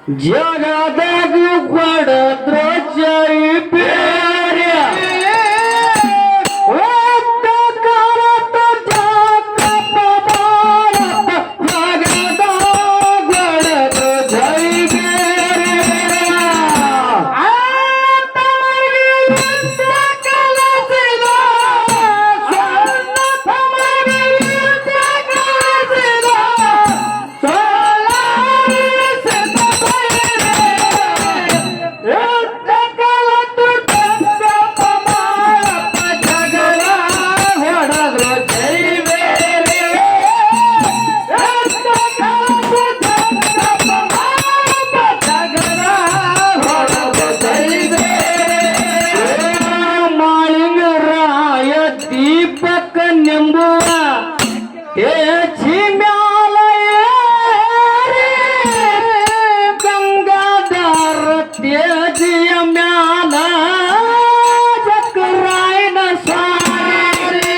ಜಗದಾಗ ಕೊಡದ್ರ ಜೈ ಬೇರೆ ಮಾಳಿಂಗರಾಯ ದೀಪಕ ನೆಂಬುವ ತೇಜಿ ಗಂಗಾಧರ ತೇಜಿಯ ಮ್ಯಾಲ ಚಕ್ರಾಯನ ಸ್ವಾರಿ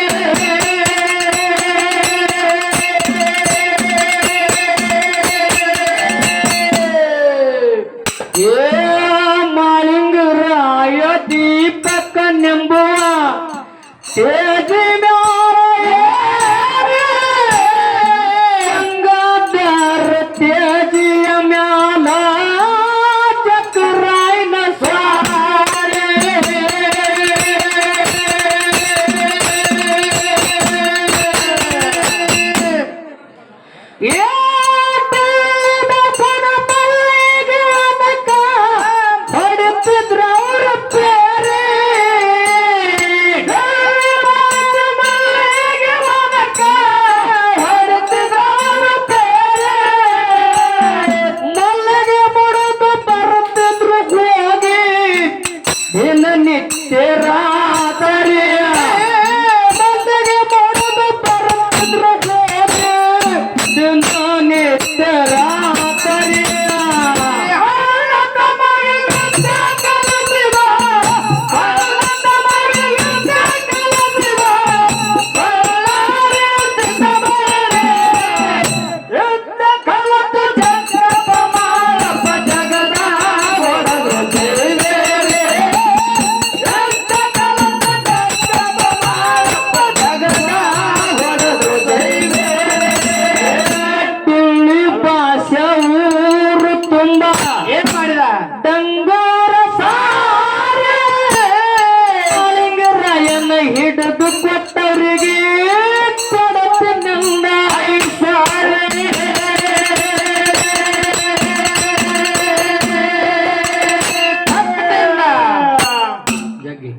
ಡಂಗೋರ ಮಾಳಿಂಗರಾಯನ ಹಿಡಿದು ಕೊಟ್ಟವರಿಗೆ ಕೊಡತಿನಿಂದ ಜಗ್ಗಿ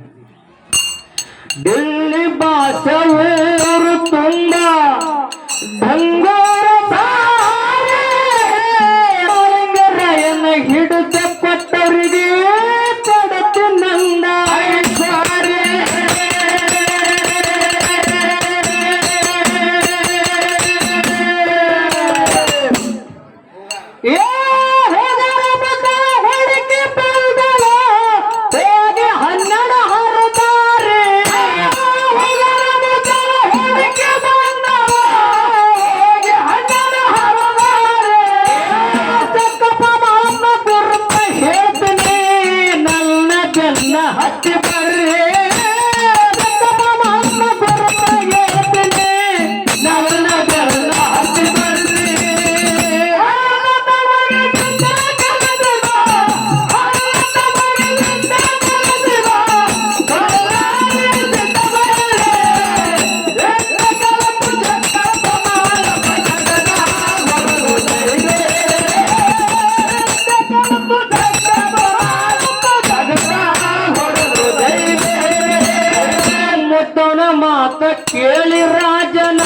ದಿಲ್ಲಿ ಭಾಷೆ ಊರು ತುಂಬ ಡಂಗೋರ ಮಾಳಿಂಗರಾಯನ ಹಿಡಿದು ಕೊಟ್ಟವರಿಗೆ ಕೊಡತಿನಿಂದ ಹತ್ತಿ ಬರ್ರಿ ನವನ ಬೆಲ್ಲ ಹತ್ತಿ ಬರ್ರಿ ಮಾತ ಕೇಳಿ ರಾಜನ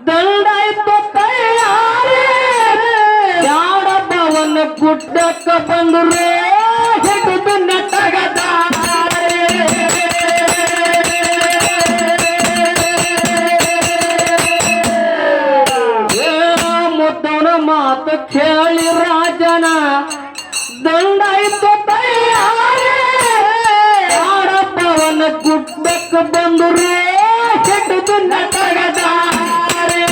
ದಂಡಾಯ್ತು ತಯಾರಿ ಯಾಡಬ್ಬವನ ಗುಡ್ಡಕ್ಕ ಬಂದ್ರೆ ಹಿಡಿದು ನೆಟ್ಟಗದಾರೆ ಮುದ್ದವನ ಮಾತು ಕೇಳಿ ರಾಜನ ದಂಡಾಯ್ತು ತಯಾರಿ ಯಾಡಬ್ಬವನ ಗುಡ್ಡಕ್ಕ ಬಂದ್ರೆ ಹಿಡಿದು ನೆಟ್ಟಗದಾರೆ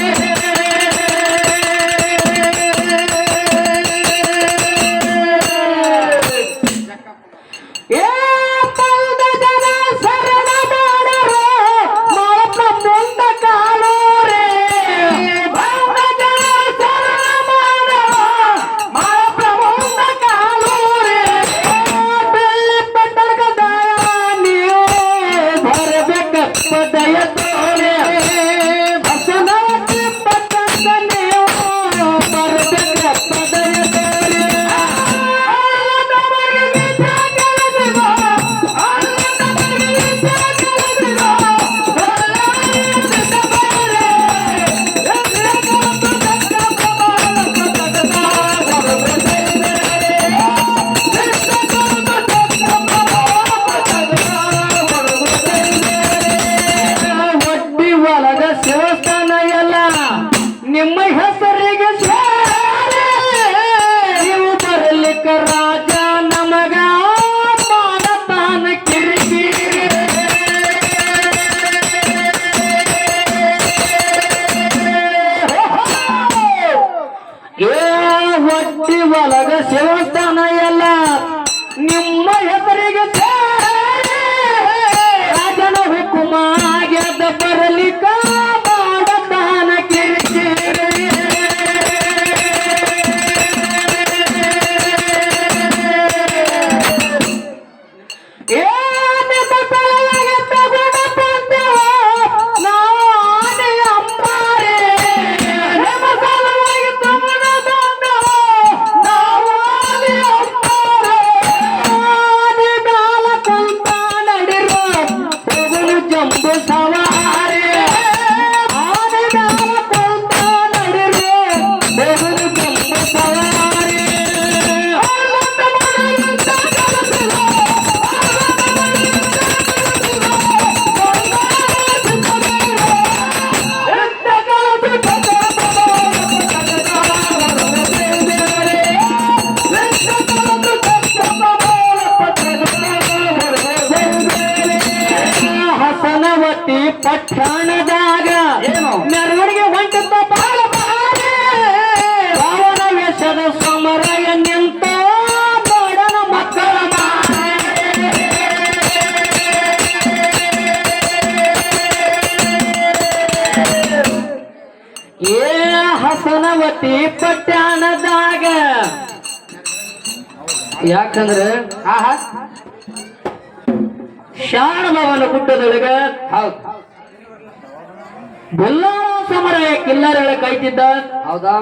ದೇವಸ್ಥಾನ ಎಲ್ಲ ನಿಮ್ಮ ಹೆಸರಿಗೆ ರಾಜನ ಹುಕುಮ ಆಗ್ಯದ ಬರಲಿಕ್ಕ ಮಾಡತಾನ ಕಿರಿಕಿರಿ ಪಟ್ಟಣದಾಗ ಮೆರವಣಿಗೆ ಹೊಂಟಿದ್ದ ಬಾಳ ರಾವಣ ವೇಷದ ಸಮರಯ ನಿಂತ ಬಡನ ಮಕ್ಕಳ ಏ ಹಸನವತಿ ಪಟ್ಟಣದಾಗ ಯಾಕಂದ್ರೆ ಶಾರದವನ ಗುಡ್ಡದೊಳಗ ಬುಲ್ಲಾಳ ಸಮರಾಯ ಕಿಲ್ಲಾರಗಳ ಕಾಯ್ತಿದ್ದ ಹೌದಾ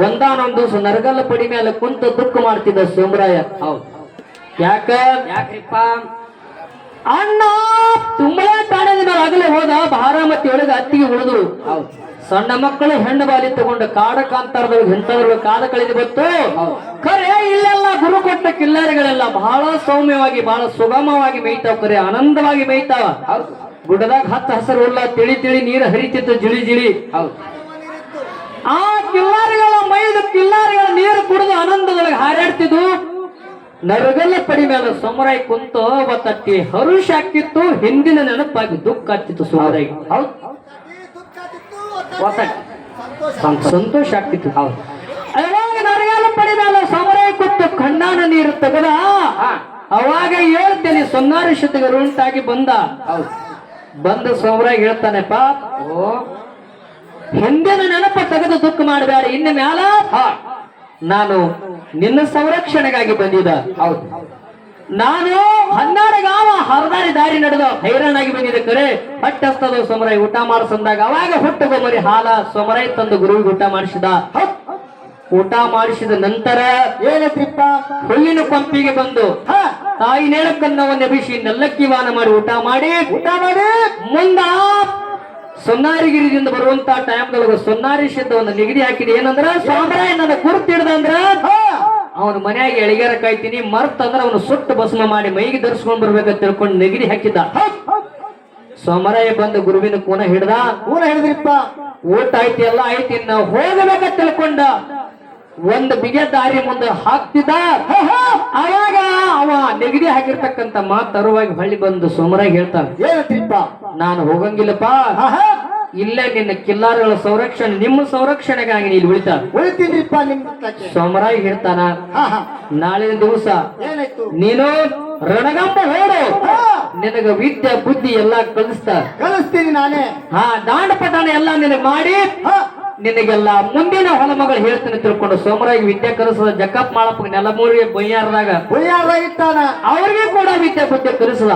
ಒಂದಾನೊಂದು ದಿವಸ ನರಗಲ್ಲ ಪಡಿ ಮೇಲೆ ಕುಂತು ದುಃಖ ಮಾಡ್ತಿದ್ದ ಸೋಮರಾಯ ಹೌದು ಯಾಕ್ರಿಪ್ಪ ಅಣ್ಣ ತುಂಬಳೆ ತಾಣದ ಮೇಲೆ ಆಗಲೇ ಹೋದ ಬಾರಾಮತಿ ಒಳಗೆ ಅತ್ತಿಗೆ ಉಳಿದ್ರು ಹೌದು ಸಣ್ಣ ಮಕ್ಕಳು ಹೆಣ್ಣು ಬಾಲಿ ತಗೊಂಡು ಕಾಡ ಕಾಂತಾರದೊಳಗೆ ಹೆಂತದ್ರೊಳಗೆ ಕಾದ ಕಳೆದು ಬತ್ತು ಖರೆ ಇಲ್ಲೆಲ್ಲ ಗುರು ಕೊಟ್ಟ ಕಿಲ್ಲಾರಿಗಳೆಲ್ಲ ಬಹಳ ಸೌಮ್ಯವಾಗಿ ಬಹಳ ಸುಗಮವಾಗಿ ಮೇಯ್ತಾವ ಖರೆ ಆನಂದವಾಗಿ ಮೇಯ್ತಾವ ಹೌದು ಗುಡ್ಡದಾಗ ಹತ್ತು ಹಸರು ಹುಲ್ಲ ತಿಳಿ ತಿಳಿ ನೀರು ಹರಿತಿತ್ತು ಜಿಳಿ ಜಿಳಿ ಹೌದು ಆ ಕಿಲ್ಲಾರಿಗಳ ಮೈದು ಕಿಲ್ಲಾರಿಗಳ ನೀರು ಕುಡಿದು ಆನಂದದೊಳಗೆ ಹಾರಾಡ್ತಿದ್ವು ನರಗಲ್ಲ ಪಡಿ ಮೇಲೆ ಸಮರಾಯಿ ಕುಂತು ಒತ್ತಟ್ಟಿ ಹರುಷ ಆಗ್ತಿತ್ತು ಹಿಂದಿನ ನೆನಪಾಗಿ ದುಃಖ ಆಗ್ತಿತ್ತು ಸಮರಾಯಿ ಹೌದು ಸಂತೋಷ ಆಗ್ತಿತ್ತು ಹೌದು ಅವಾಗ ನರಗಾಲ ಪಡಿ ಮೇಲೆ ಸಮರಾಯಿ ಕುಂತು ಕಣ್ಣಾನ ನೀರು ತೆಗೆದ ಅವಾಗ ಹೇಳ್ತೇನೆ ಸೊನ್ನಾರಿ ಶತಕ ಉಂಟಾಗಿ ಬಂದ ಹೌದು ಬಂದ ಸಮರಾಗಿ ಹೇಳ್ತಾನೆಪ್ಪ ಓ ಹಿಂದಿನ ನೆನಪ ತೆಗೆದು ದುಃಖ ಮಾಡಬೇಡ ಇನ್ನು ಮ್ಯಾಲ ನಾನು ನಿನ್ನ ಸಂರಕ್ಷಣೆಗಾಗಿ ಬಂದಿದ್ದ ಹೌದು ನಾನು 12 ಗಾವ ಹರದಾರಿ ದಾರಿ ನಡೆದ ಹೈರಾಣಾಗಿ ಬಂದಿದ್ದೆ ಕರೆ ಹೊಟ್ಟೆಸ್ತದ ಸಮರಾಯಿ ಊಟ ಮಾಡಿಸಂದಾಗ ಅವಾಗ ಹುಟ್ಟುಗೋ ಮರಿ ಹಾಲ ಸಮರಾಯಿ ತಂದು ಗುರುವಿಗೆ ಊಟ ಮಾಡಿಸಿದ ಊಟ ಮಾಡಿಸಿದ ನಂತರ ಏನತ್ರಿಪ್ಪ ಹುಲ್ಲಿನ ಕೊಂಪಿಗೆ ಬಂದು ತಾಯಿ ನೇಳಕ್ಕನ್ನವನ್ನ ಎಬ್ಬಿಸಿ ನೆಲ್ಲಕ್ಕಿ ವಾನ ಮಾಡಿ ಊಟ ಮಾಡಿ ಮುಂದ ಸೊನ್ನಾರಿಗಿರಿದಿಂದ ಬರುವಂತ ಟೈಮ್ದೊಳಗ ಸೊನ್ನಾರಿ ಸಿದ್ಧ ಒಂದು ನಿಗದಿ ಹಾಕಿದ ಏನಂದ್ರ ಸಮರಾಯ ನನ್ನ ಗುರುತಿಡ್ದ ಅಂದ್ರ ಅವನ ಮನ್ಯಾಗ ಎಳಿಗಾರ ಕಾಯ್ತೀನಿ ಮರ್ತಂದ್ರ ಅವನು ಸುಟ್ಟು ಭಸ್ಮ ಮಾಡಿ ಮೈಗೆ ಧರಿಸ್ಕೊಂಡ್ ಬರ್ಬೇಕಂತ ತಿಳ್ಕೊಂಡು ನಿಗದಿ ಹಾಕಿದ್ದ ಸಮರಾಯ ಬಂದು ಗುರುವಿನ ಕೂನ ಹಿಡಿದ್ರಿಪ್ಪ ಊಟ ಐತಿ ಎಲ್ಲ ಐತಿ ನಾವು ಹೋಗಬೇಕಂತ ತಿಳ್ಕೊಂಡ ಒಂದು ಬಿಗೆ ದಾರಿ ಮುಂದೆ ಹಾಕ್ತಿದ್ದ ಅವಾಗ ಅವ ನೆಗಡಿ ಹಾಕಿರ್ತಕ್ಕಂತ ಮಾತು ತರುವಾಗಿ ಹೊಳ್ಳಿ ಬಂದು ಸೋಮರಾಗಿ ಹೇಳ್ತಾನೆ ಏನತ್ರಿಪ್ಪ ನಾನು ಹೋಗಂಗಿಲ್ಲಪ್ಪ ಇಲ್ಲೇ ನಿನ್ನ ಕಿಲ್ಲಾರಗಳ ಸಂರಕ್ಷಣೆ ನಿಮ್ಮ ಸಂರಕ್ಷಣೆಗಾಗಿ ನೀನು ಉಳಿತೀನಿಪ್ಪ ನಿಮ್ ಸೋಮರಾಗಿ ಹೇಳ್ತಾನ ನಾಳಿನ ದಿವಸ ಏನಾಯ್ತು ನೀನು ರಣಗಂಬ ಹೇಳು ನಿನಗ ವಿದ್ಯೆ ಬುದ್ಧಿ ಎಲ್ಲಾ ಕಲಿಸ್ತೀನಿ ನಾನೇ ದಾಂಡ ಪಠಣ ಎಲ್ಲ ನಿನಗೆ ಮಾಡಿ ನಿನಗೆಲ್ಲ ಮುಂದಿನ ಹೊಲ ಮಗಳು ಹೇಳ್ತೀನಿ ತಿಳ್ಕೊಂಡು ಸೋಮರಾಗಿ ವಿದ್ಯೆ ಕಲಿಸದ ಜಕ್ಕಪ್ ಮಾಡಪ್ಪ ನೆಲಮೂರಿಗೆ ಬೊಯ್ಯಾರದಾಗ ಇಟ್ಟಾನ ಅವ್ರಿಗೆ ಕೂಡ ವಿದ್ಯೆ ಬುದ್ಧಿ ಕಲಿಸದ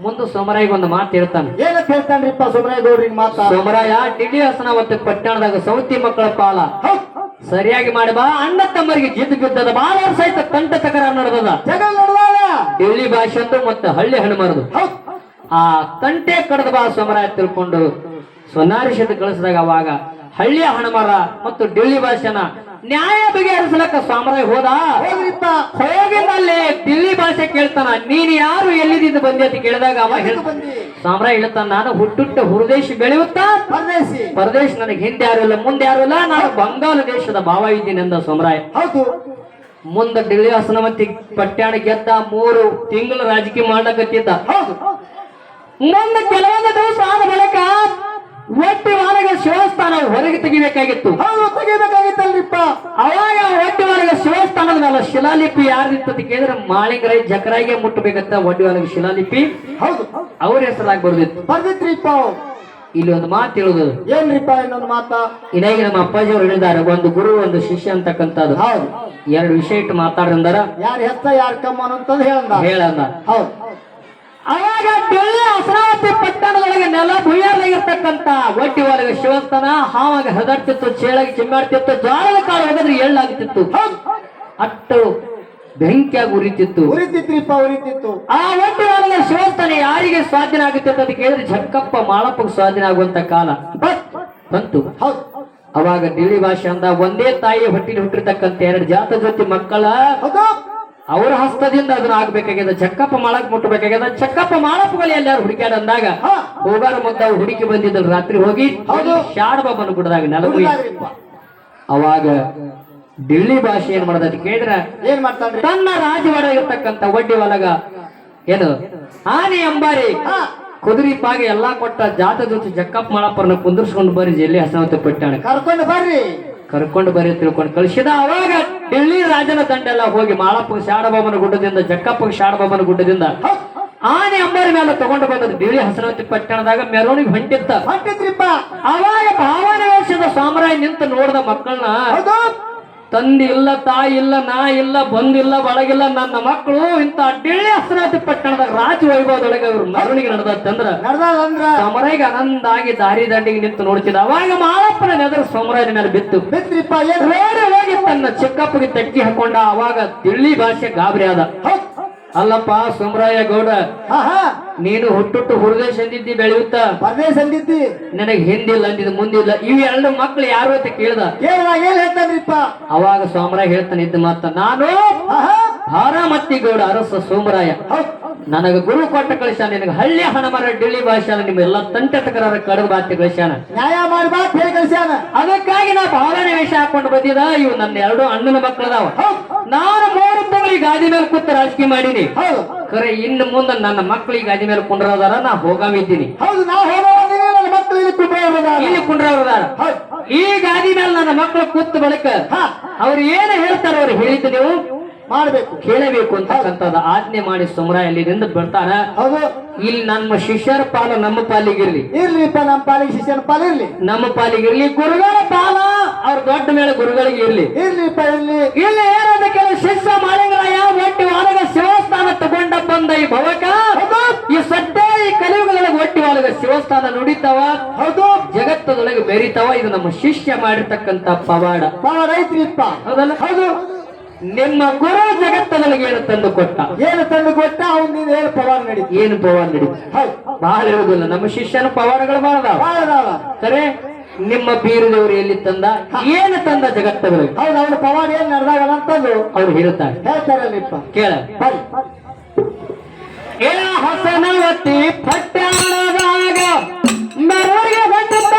ಮುಂದೆ ಸೋಮರಾಯಿಗೆ ಒಂದು ಮಾತು ಹೇಳ್ತಾನೆ ಏನಂತ ಹೇಳ್ತಾನ್ರಿಪ್ಪ ಸೋಮರಾಯ ಗೌಡ್ರಿಗೆ ಮಾತಾ ಸೋಮರಾಯ ಡಿಡಿ ಹಸನಾವತಿ ಪಟ್ಟಣದಾಗ ಸೌತಿ ಮಕ್ಕಳ ಪಾಲ ಸರಿಯಾಗಿ ಮಾಡಿ ಬಾ ಅಣ್ಣ ತಮ್ಮರಿಗೆ ಜಿದ್ದು ಬಿದ್ದದ ಬಾಳ ಸಹಿತ ಕಂಠ ತಕರಾರು ನಡೆದದ ಡಿಳ್ಳಿ ಭಾಷೆ ಅಂತ ಮತ್ತೆ ಹಳ್ಳಿ ಹಣಮರದು ಆ ತಂಟೆ ಕಡದ ಬಾ ಸೋಮರಾಯ ತಿಳ್ಕೊಂಡು ಸೊನ್ನಾರಿ ಶೆಟ್ಟಿ ಕಳಿಸಿದಾಗ ಅವಾಗ ಹಳ್ಳಿಯ ಹಣಮರ ಮತ್ತು ಡಿಳ್ಳಿ ಭಾಷೆನ ನ್ಯಾಯ ಬಗೆಹರಿಸಲಕ್ಕ ಸೋಮರಾಯ ಹೋದ ಹೋಗಿನಲ್ಲಿ ದಿಲ್ಲಿ ಭಾಷೆ ಕೇಳ್ತಾನ ನೀನ್ ಯಾರು ಎಲ್ಲಿದಿಂದ ಬಂದಿ ಅಂತ ಕೇಳಿದಾಗ ಅವ ಸೋಮರಾಯ ಹೇಳ್ತಾನ ನಾನು ಹುಟ್ಟುಟ್ಟ ಹುರುದೇಶಿ ಬೆಳೆಯುತ್ತಾ ಪರದೇಶ್ ನನಗೆ ಹಿಂದೆ ಯಾರು ಇಲ್ಲ ಮುಂದೆ ಯಾರು ಇಲ್ಲ ನಾನು ಬಂಗಾಳ ದೇಶದ ಭಾವ ಇದ್ದೀನಿ ಅಂದ ಸೋಮರಾಯ ಹೌದು ಮುಂದೆ ಡಿಳ್ಳಿ ಹಸನಮತಿ ಪಟ್ಯಾಣ ಗೆದ್ದ 3 ತಿಂಗಳು ರಾಜಕೀಯ ಮಾಡ್ಲಕತ್ತಿದ್ದ ಮುಂದೆ ಕೆಲವೊಂದು ದಿವಸ ಆದ ಬಳಿಕ ಒಟ್ಟಿ ವಾರಗ ಶಿವಸ್ಥಾನ ಹೊರಗೆ ತೆಗಿಬೇಕಾಗಿತ್ತು. ಹೌದು ತೆಗಿಬೇಕಾಗಿತ್ತಲ್ರಿಪ್ಪ. ಅವಾಗ ಒಟ್ಟಿ ವಾರಗ ಶಿವಸ್ಥಾನದ ಮೇಲೆ ಶಿಲಾಲಿಪಿ ಯಾರ್ದಿತ್ತು ಅಂತ ಕೇಳಿದ್ರೆ ಮಾಳಿಂಗರೈ ಜಕರಾಯಿಗೆ ಮುಟ್ಟಬೇಕಂತ ಒಡ್ಡಿ ವಾರಗ ಶಿಲಾಲಿಪಿ ಹೌದು ಅವ್ರ ಹೆಸರಾಗಿ ಬರ್ದಿತ್ತು. ಬರ್ದಿತ್ರಿಪ್ಪ. ಇಲ್ಲಿ ಒಂದು ಮಾತು ಹೇಳುದು ಏನ್ರಿಪ್ಪ ಇನ್ನೊಂದು ಮಾತ? ಇನ್ನಾಗಿ ನಮ್ಮ ಅಪ್ಪಾಜಿ ಅವರು ಹೇಳಿದ್ದಾರೆ, ಒಂದು ಗುರು ಒಂದು ಶಿಷ್ಯ ಅಂತಕ್ಕಂಥದ್ದು. ಹೌದು ಎರಡು ವಿಷಯ ಇಟ್ಟು ಮಾತಾಡ್ರಂದಾರ, ಯಾರು ಹೆಚ್ಚ ಯಾರು ಕಮ್ಮ ಅನ್ನೋಂಥದ್ದು ಹೇಳಂದ. ಹೌದು ಅವಾಗ ಬೆಳ್ಳಿ ಹಸನಾವತಿ ಪಟ್ಟಣದೊಳಗೆ ನೆಲ ಭೂಯಾಗಿರ್ತಕ್ಕಂತ ಒಟ್ಟಿ ಒಳಗೆ ಶಿವಸ್ಥಾನ ಹಾವಾಗ ಹದಡ್ತಿತ್ತು, ಚೇಳಾಗಿ ಚಿಮ್ಮಾಡ್ತಿತ್ತು, ಜ್ವಾಳದ ಕಾಳು ಹೋಗಿದ್ರೆ ಎಳ್ಳಾಗ್ತಿತ್ತು, ಅಟ್ಟು ಬೆಂಕಿಯಾಗಿ ಉರಿತಿತ್ತು. ಉರಿತಿತ್ತು. ಆ ಒಟ್ಟಿ ಒಳಗೆ ಶಿವಸ್ಥಾನ ಯಾರಿಗೆ ಸ್ವಾಧೀನ ಆಗುತ್ತಿತ್ತು ಅಂತ ಕೇಳಿದ್ರೆ ಜಕ್ಕಪ್ಪ ಮಾಳಪ್ಪಗೆ ಸ್ವಾಧೀನ ಆಗುವಂತ ಕಾಲ ಬಂತು. ಹೌದು ಅವಾಗ ಡಿಳಿ ಭಾಷೆ ಅಂದ ಒಂದೇ ತಾಯಿ ಹೊಟ್ಟಿಲಿ ಹುಟ್ಟಿರ್ತಕ್ಕಂಥ ಎರಡು ಜಾತ ಜೊತೆ ಮಕ್ಕಳ ಅವರ ಹಸ್ತದಿಂದ ಅದನ್ನ ಆಗ್ಬೇಕಾಗ್ಯದ. ಚಕ್ಕಪ್ಪ ಮಾಳಕ್ ಮುಟ್ಟಬೇಕಾಗ್ಯದ. ಚಕ್ಕಪ್ಪ ಮಾಳಪ್ಪಗಳು ಎಲ್ಲಾರು ಹುಡುಕ್ಯಾಡ ಅಂದಾಗ ಹೋಗಾರ ಮುದ್ದ ಹುಡುಕಿ ಬಂದಿದ್ರು. ರಾತ್ರಿ ಹೋಗಿ ಶಾಡ ಬಾಬನ ಗುಡದಾಗ ನೆಲಗುಯಿ. ಅವಾಗ ಡಿಳ್ಳಿ ಭಾಷೆ ಏನ್ ಮಾಡದ ಅಂತ ಕೇಳಿದ್ರ ಏನ್ ಮಾಡ್ತಾನೆ, ತನ್ನ ರಾಜವಾಡ ಇರ್ತಕ್ಕಂಥ ಒಡ್ಡಿ ಒಳಗ ಏನು ಆನೆ ಅಂಬಾರಿ ಕುದುರಿ ಪಾಗಿ ಎಲ್ಲಾ ಕೊಟ್ಟ ಜಾತ ಜೊತೆ ಜಕ್ಕಪ್ಪ ಮಾಳಪ್ಪರನ್ನ ಕುಂದರ್ಸ್ಕೊಂಡು ಬರ್ರಿ ಜಲ್ಲಿ ಹಸನಾವತಿ ಪಟ್ಟಣ ಕರ್ಕೊಂಡು ಬರ್ರಿ ತಿಳ್ಕೊಂಡು ಕಳಿಸಿದ. ಅವಾಗ ಡಿಳ್ಳಿ ರಾಜನ ದಂಡೆಲ್ಲ ಹೋಗಿ ಮಾಳಪ್ಪಗೆ ಶಾಡಬಾಬನ ಗುಡ್ಡದಿಂದ ಜಕ್ಕಪ್ಪಗೆ ಶಾಡಬಾಬನ ಗುಡ್ಡದಿಂದ ಆನೆ ಅಂಬಾರಿ ಮೇಲೆ ತಗೊಂಡು ಬಂದದ್ದು ಡಿಳ್ಳಿ ಹಸನಾವತಿ ಪಟ್ಟಣದಾಗ ಮೆರವಣಿಗೆ ಹೊಂಟಿತ್ತ. ಅವಾಗ ಭಾವನೆ ವೇಷದ ಸಾಮ್ರಾಯ ನಿಂತು ನೋಡಿದ ಮಕ್ಕಳನ್ನ, ತಂದೆ ಇಲ್ಲ, ತಾಯಿ ಇಲ್ಲ, ನಾ ಇಲ್ಲ, ಬಂದಿಲ್ಲ, ಬಳಗಿಲ್ಲ, ನನ್ನ ಮಕ್ಕಳು ಇಂತ ಡಿಳ್ಳಿ ಹಸನಾವತಿ ಪಟ್ಟಣದಾಗ ರಾಜ ವೈಭವದೊಳಗೆ ಅವ್ರು ಮೆರವಣಿಗೆ ನಡೆದಂದ್ರ ಸಮರಾಯಿಗೆ ಆನಂದ ಆಗಿ ದಾರಿ ದಂಡಿಗೆ ನಿಂತು ನೋಡ್ತಿದ್ದ. ಅವಾಗ ಮಾಳಪ್ಪನ ನೆದರ ಸಮರಾಯನ ಮೇಲೆ ಬಿತ್ತು. ಹೋಗಿ ತನ್ನ ಚಿಕ್ಕಪ್ಪಗೆ ತಟ್ಟಿ ಹಾಕೊಂಡ. ಅವಾಗ ಡಿಳ್ಳಿ ಭಾಷೆ ಗಾಬರಿ ಆದ. ಅಲ್ಲಪ್ಪ ಸೋಮರಾಯ ಗೌಡ, ನೀನು ಹುಟ್ಟುಟ್ಟು ಹುರುದೇಶ ಅಂದಿದ್ದಿ, ಬೆಳೆಯುತ್ತ ಪರದೇಶ ಅಂದಿದ್ದಿ, ನನಗೆ ಹಿಂದಿಲ್ಲ ಅಂದಿದ್ದು ಮುಂದಿಲ್ಲ. ಇವು ಎರಡು ಮಕ್ಳು ಯಾರು ಅಂತ ಕೇಳ್ದ. ಏನ್ ಹೇಳ್ತಾನ್ರಿಪ್ಪ? ಅವಾಗ ಸೋಮರಾಯ ಹೇಳ್ತಾನೆ ಇದ್ದ ಮಾತ, ನಾನು ಹಾರಾಮತ್ತಿ ಗೌಡ ಅರಸ ಸೋಮರಾಯ, ನನಗ ಗುರು ಕೊಟ್ಟ ಕಳಿಸ್ಯಾನ. ನಿನಗೆ ಹಳ್ಳಿ ಹಣಮರ ಡಿಳ್ಳಿ ಭಾಷಾನ ನಿಮ್ಮೆಲ್ಲ ತಂಟೆ ತಕರಾರ ಕಡದು ಬಾತಿ ಕಳಿಸ್ಯಾನ, ನ್ಯಾಯ ಮಾಡಿ ಬಾತ್ ಹೇಳಿ ಕಳಿಸ್ಯಾನ. ಅದಕ್ಕಾಗಿ ನಾ ಭಾವನೆ ವೇಷ ಹಾಕೊಂಡು ಬಂದಿದ. ಇವು ನನ್ನ ಎರಡು ಅಣ್ಣನ ಮಕ್ಕಳದಾವ. ನಾನು 3 ತಿಂಗಳಿಗೆ ಗಾದಿ ಮೇಲೆ ಕೂತ ರಾಜಕೀಯ ಮಾಡೀನಿ. ಖರೆ ಇನ್ನು ಮುಂದೆ ನನ್ನ ಮಕ್ಕಳಿಗೆ ಗಾದಿ ಮೇಲೆ ಕುಂಡ್ರದಾರ, ನಾ ಹೋಗಾಮಿದ್ದೀನಿ. ಹೌದು, ನಾವು ಹೋಗೋದಿಲ್ಲ, ಮಕ್ಕಳು ಇಲ್ಲಿ ಕುಂಡ್ರದಾರ. ಈ ಗಾದಿ ಮೇಲೆ ನನ್ನ ಮಕ್ಕಳು ಕೂತ ಬಳಿಕ ಅವ್ರು ಏನು ಹೇಳ್ತಾರ ಅವ್ರು ಹೇಳಿದ್ದು ನೀವು ಮಾಡಬೇಕು, ಕೇಳಬೇಕು ಅಂತಕ್ಕಂಥದ್ದು ಆಜ್ಞೆ ಮಾಡಿ ಸಮುರಾಯಲ್ಲಿಂದ ಬಿಡ್ತಾರ. ಇಲ್ಲಿ ನಮ್ಮ ಶಿಷ್ಯರ ಪಾಲ ನಮ್ಮ ಪಾಲಿಗಿರ್ಲಿ, ಇರ್ಲಿಪ್ಪ ನಮ್ಮ ಪಾಲಿಗೆ ಶಿಷ್ಯನ ಪಾಲ ಇರ್ಲಿ, ನಮ್ಮ ಪಾಲಿಗಿರ್ಲಿ. ಗುರುಗಳ ಪಾಲ ಅವ್ರ ದೊಡ್ಡ ಮೇಲೆ ಗುರುಗಳಿಗೆ ಇರ್ಲಿ, ಇರ್ಲಿಪ್ಪ ಇರ್ಲಿ. ಇಲ್ಲಿ ಏನಾದ ಕೆಲವು ಶಿಷ್ಯ ಮಾಳಿಂಗರಾಯ ಒಟ್ಟಿ ಒಳಗ ಶಿವಸ್ಥಾನ ತಗೊಂಡ ಬಂದ ಈ ಭವಕ ಈ ಸದ್ಯ ಈ ಕಲಿಯುಗದೊಳಗೆ ಒಟ್ಟಿ ಒಳಗ ಶಿವಸ್ಥಾನ ನುಡಿತಾವ. ಹೌದು, ಜಗತ್ತದೊಳಗೆ ಬೆರಿತಾವ. ಇದು ನಮ್ಮ ಶಿಷ್ಯ ಮಾಡಿರ್ತಕ್ಕಂಥ ಪವಾಡ ಐತ್ರಿಪ್ಪ. ಹೌದಲ್ಲ? ಹೌದು. ನಿಮ್ಮ ಗುರು ಜಗತ್ತದೊಳಗೆ ಏನು ತಂದು ಕೊಟ್ಟ, ಅವ್ನು ನೀನು ಏನು ಪವಾಡ ನಡೀತು, ಏನು ಪವಾಡ ನಡೀತು ಬಹಳ ಹೇಳುದಿಲ್ಲ. ನಮ್ಮ ಶಿಷ್ಯನ ಪವಾಡಗಳು ಬಹಳ ಸರಿ. ನಿಮ್ಮ ಬೀರದೇವರು ಎಲ್ಲಿ ತಂದ, ಏನು ತಂದ ಜಗತ್ತದೊಳಗೆ? ಹೌದು, ಅವ್ರ ಪವಾಡ ಏನ್ ನಡೆದಾಗ ಅಂತಂದು ಅವ್ರು ಹೇಳ್ತಾರಲ್ಲಿಪ್ಪ. ಕೇಳ, ಹಸನಾವತಿ ಪಟ್ಟಣದಾಗ ಮೆರವಣಿಗೆ ಹೊಂಟಿದ್ದ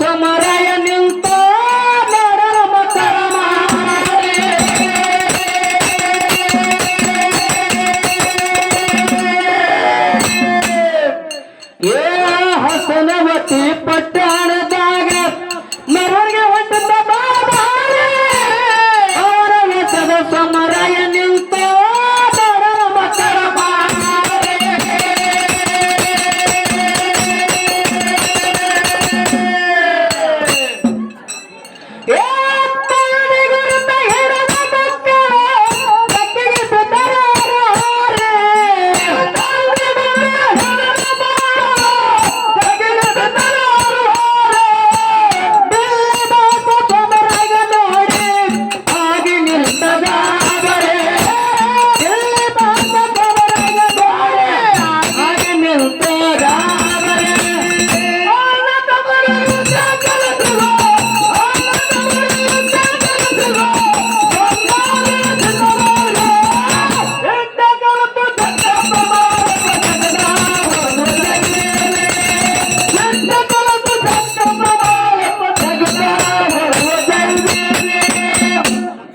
ಸಮರಾಯ ನಿಂತ ಹಸನವತಿ ಪಟ್ಟಣದಾಗ ಮೆರವಣಿಗೆ ಹೊಂಟಿದ್ದ ಅವರ ವೆಸದ ಸಮರಾಯ ನಿಂತ ಮಕ್ಕಳ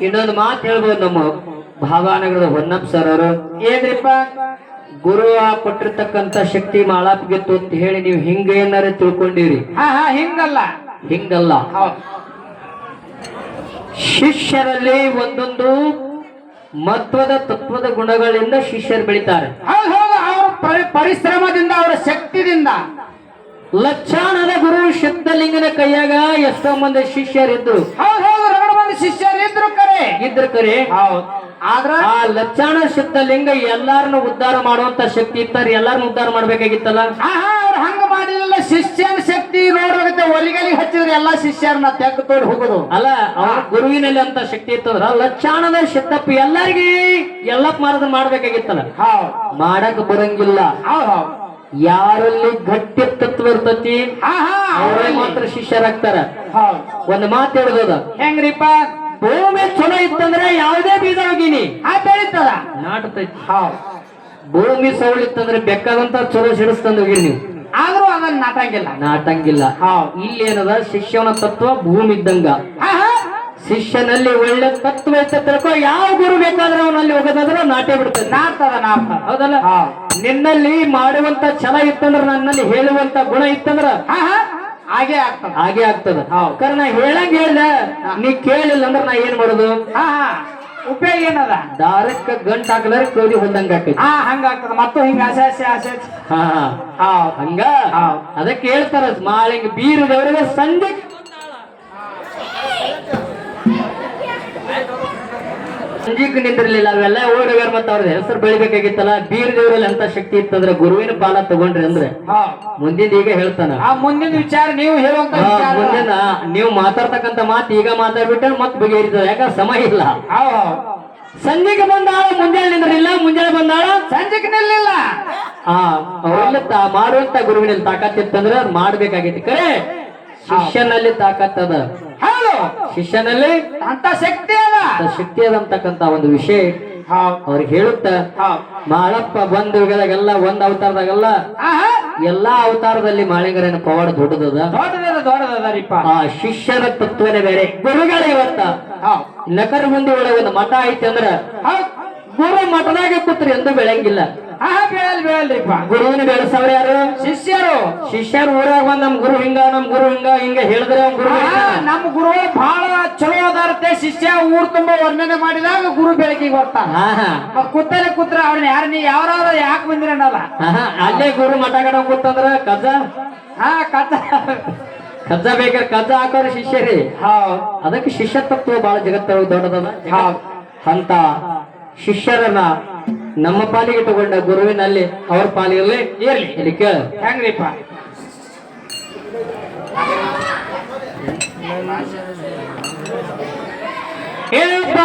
ಇನ್ನೊಂದು ಮಾತು ಹೇಳ್ಬೋದು. ನಮ್ಮ ಭಾವನಗರದ ಹೊನ್ನಪ್ಪ ಸರ್ ಅವರು, ಏನ್ರಿಪ್ಪ, ಗುರು ಕೊಟ್ಟಿರ್ತಕ್ಕಂತ ಶಕ್ತಿ ಮಾಳಾಪಿಗಿತ್ತು ಅಂತ ಹೇಳಿ ನೀವು ಹಿಂಗ ಏನಾರ ತಿಳ್ಕೊಂಡಿರಿ. ಹಾ ಹಾ ಹಿಂಗಲ್ಲ. ಹಿಂಗಲ್ಲ. ಹೌದು. ಶಿಷ್ಯರಲ್ಲಿ ಒಂದೊಂದು ಮಹತ್ವದ ತತ್ವದ ಗುಣಗಳಿಂದ ಶಿಷ್ಯರು ಬೆಳಿತಾರೆ. ಹೌದು ಹೌದು. ಅವರ ಪರಿಶ್ರಮದಿಂದ, ಅವರ ಶಕ್ತಿದಿಂದ. ಲಕ್ಷಾಣದ ಗುರು ಸಿದ್ಧಲಿಂಗನ ಕೈಯಾಗ ಎಷ್ಟೋ ಮಂದಿ ಶಿಷ್ಯರಿದ್ರು. ಹೌದು ಹೌದು. ರಗಡ ಮಂದಿ ಶಿಷ್ಯರಿದ್ರು ಕರೆ. ಇದ್ರ ಕರೆ. ಹೌದು. ಆದ್ರ ಆ ಲಕ್ಷಾಣ ಸಿದ್ಧಲಿಂಗ ಎಲ್ಲಾರನ್ನು ಉದ್ಧಾರ ಮಾಡುವಂತ ಶಕ್ತಿ ಇತ್ತಾರೆ. ಎಲ್ಲಾರನ್ನು ಉದ್ಧಾರ ಮಾಡ್ಬೇಕಾಗಿತ್ತಲ್ಲ. ಅವ್ರು ಹಂಗ ಮಾಡಿಲ್ಲ. ಶಿಷ್ಯನ ಶಕ್ತಿ ನೋಡ್ಬೇಕಂತ ಒಲಿಗಲಿಗೆ ಹಚ್ಚಿದ್ರೆ ಎಲ್ಲಾ ಶಿಷ್ಯರನ್ನ ತೆಗೆದು ತೋಡಿ ಹೋಗುದು ಅಲ್ಲ. ಅವ್ರ ಗುರುವಿನಲ್ಲಿ ಅಂತ ಶಕ್ತಿ ಇತ್ತಂದ್ರ ಲಕ್ಷಾಣದ ಸಿದ್ದಪ್ಪ ಎಲ್ಲಾರ್ಗಿ ಎಲ್ಲಪ್ಪ ಮಾರದ ಮಾಡ್ಬೇಕಾಗಿತ್ತಲ್ಲ. ಹೌದು. ಮಾಡಕ್ ಬರಂಗಿಲ್ಲ. ಹೌದು ಹೌದು. ಯಾರಲ್ಲಿ ಗಟ್ಟಿ ತತ್ವ ಇರ್ತತಿ ಅವರೇ ಮಾತ್ರ ಶಿಷ್ಯರಾಗ್ತಾರ. ಹೌದು. ಒಂದು ಮಾತು ಹೇಳುದ, ಹೆಂಗ್ರಿಪ್ಪ? ಭೂಮಿ ಚಲೋ ಇತ್ತಂದ್ರೆ ಯಾವುದೇ ಬೀಜ ಹೋಗಿನಿ ಬೆಳೀತದ, ನಾಟತೈತಿ. ಹೌದು. ಭೂಮಿ ಸೌಳಿತ್ತಂದ್ರೆ ಬೇಕಾದಂತ ಚಲೋ ಸಿಡಿಸ್ತಂದ್ ಹೋಗಿರಿ ನೀವು. ಆದ್ರೂ ಅದನ್ನ ನಾಟಂಗಿಲ್ಲ. ನಾಟಂಗಿಲ್ಲ. ಇಲ್ಲಿ ಏನದ ಶಿಷ್ಯನ ತತ್ವ ಭೂಮಿ ಇದ್ದಂಗ. ಶಿಷ್ಯನಲ್ಲಿ ಒಳ್ಳೆ ತತ್ವ ಐತೆ ತಿಳ್ಕೊ. ಯಾವ ಗುರು ಬೇಕಾದ್ರೆ ಅವನಲ್ಲಿ ಹೋಗೋದಾದ್ರೆ ನಾಟೇ ಬಿಡ್ತದೆ. ನಾಟ್ತದ ನಾಟ. ಹೌದಲ್ಲ? ನಿನ್ನಲ್ಲಿ ಮಾಡುವಂತ ಛಲ ಇತ್ತಂದ್ರ ನನ್ನಲ್ಲಿ ಹೇಳುವಂತ ಗುಣ ಇತ್ತಂದ್ರ ಹಾಗೆ ಆಗ್ತದ. ಹಾಗೆ ಆಗ್ತದ. ಕಾರಣ ಹೇಳಂಗ ಹೇಳ್ದ ನೀ ಕೇಳಿಲ್ಲ ಅಂದ್ರ ನಾ ಏನ್ ಮಾಡುದು? ಉಪಯೋಗ ಏನದ? ದಾರಕ್ಕ ಗಂಟ್ ಹಾಕಲಾರ ಕೋಡಿ ಹೊಂದಂಗ ಆಕೈತಿ. ಹಂಗ ಆಗ್ತದ. ಮತ್ತು ಹಿಂಗ ಆಸೆ ಆಸೆ ಆಸೆ. ಹಂಗ ಅದಕ್ಕೆ ಹೇಳ್ತಾರ ಮಾಳಿಂಗ ಬೀರದವರಿಗೆ ಸಂಜೆ ಸಂಜೀಕ್ ನಿಂದಿರ್ಲಿಲ್ಲ. ಅವೆಲ್ಲ ಓಡುಗಾರ ಮತ್ತ ಅವ್ರದ್ದು ಹೆಸರು ಬೆಳಿಬೇಕಾಗಿತ್ತಲ್ಲ. ಬೀರ್ ದೇವರಲ್ಲಿ ಅಂತ ಶಕ್ತಿ ಇತ್ತಂದ್ರೆ ಗುರುವಿನ ಪಾಲ ತಗೊಂಡ್ರಿ ಅಂದ್ರೆ ಮುಂದಿನ ಈಗ ಹೇಳ್ತಾನ. ಮುಂದಿನ ವಿಚಾರ ನೀವು ಹೇಳುವಂತ ಮುಂದಿನ ನೀವು ಮಾತಾಡ್ತಕ್ಕಂತ ಮಾತು ಈಗ ಮಾತಾಡ್ಬಿಟ್ರೆ ಮತ್ ಬಗೆಹರಿತದ. ಯಾಕಂದ್ರೆ ಸಮಯ ಇಲ್ಲ. ಸಂಜೆಗೆ ಬಂದಾಳ ಮುಂಜಾನೆ ನಿಂದ್ರಿಲ್ಲ, ಮುಂಜಾನೆ ಬಂದಾಳ ಸಂಜೆಗೆ ನಿಲ್ಲಿಲ್ಲ. ಅವೆಲ್ಲ ಮಾಡುವಂತ ಗುರುವಿನಲ್ಲಿ ತಾಕತ್ತಿತ್ತಂದ್ರೆ ಅದು ಮಾಡ್ಬೇಕಾಗಿತ್ತು. ಕರೆ ಶಿಷ್ಯನಲ್ಲಿ ತಾಕತ್ತದ. ಶಿಷ್ಯನಲ್ಲಿ ಅಂತ ಶಕ್ತಿ ಅದ. ಶಕ್ತಿ ಅದಂತಕ್ಕಂತ ಒಂದು ವಿಷಯ ಅವ್ರಿಗೆ ಹೇಳುತ್ತ ಮಾಳಪ್ಪ ಬಂದ ಯುಗದಾಗೆಲ್ಲ ಒಂದ್ ಅವತಾರದಾಗೆಲ್ಲ ಎಲ್ಲಾ ಅವತಾರದಲ್ಲಿ ಮಾಳಿಂಗರನ ಪವಾಡ ದೊಡ್ಡದದ. ಆ ಶಿಷ್ಯನ ತತ್ವನೇ ಬೇರೆ. ಗುರುಗಳ ಇವತ್ತ ನಕರ ಮುಂದೆ ಒಳಗೆ ಒಂದು ಮಠ ಐತಿ ಅಂದ್ರ ಗುರು ಮಠದಾಗ ಕೂತ್ರಿ ಎಂದು ಬೆಳಂಗಿಲ್ಲ. ಗುರುವಿನ ಬೆಳೆಸವ್ರ ಯಾರು? ಶಿಷ್ಯರು. ಶಿಷ್ಯರು ಊರಾಗ ಬಂದ್ ನಮ್ ಗುರು ಹಿಂಗ ಹಿಂಗ ಹೇಳಿದ್ರೆ ಗುರು ನಮ್ ಗುರು ಬಹಳ ಚಲೋ ಅದಾರತೆ. ಶಿಷ್ಯ ಊರ್ ತುಂಬಾ ವರ್ಣನೆ ಮಾಡಿದಾಗ ಗುರು ಬೆಳಕಿಗೆ ಬರ್ತಾನ. ಕೂತಲೆ ಕೂತ್ರ ಅವ್ರನ್ನ ಯಾರ ನೀ ಯಾವ್ದಾದ್ರು ಯಾಕೆ ಬಂದಿರ ಅನ್ನಲ್ಲ. ಅಲ್ಲೇ ಗುರು ಮಠ ಕಡ ಕೂತಂದ್ರ ಕಜ್ಜ ಕಜ್ಜ ಬೇಕಾದ್ರೆ ಕಜ್ಜ ಹಾಕೋರ ಶಿಷ್ಯರಿ. ಅದಕ್ಕೆ ಶಿಷ್ಯ ತತ್ವ ಬಹಳ ಜಗತ್ತ ದೊಡ್ಡದದ. ಅಂತ ಶಿಷ್ಯರನ್ನ ನಮ್ಮ ಪಾಲಿಗೆ ತಗೊಂಡ ಗುರುವಿನಲ್ಲಿ ಅವ್ರ ಪಾಲಿಗೆ ಇರ್ಲಿ. ಇಲ್ಲಿ ಕೇಳ ಹೆಂಗ್ರಿಪ್ಪ? ಏನಪ್ಪಾ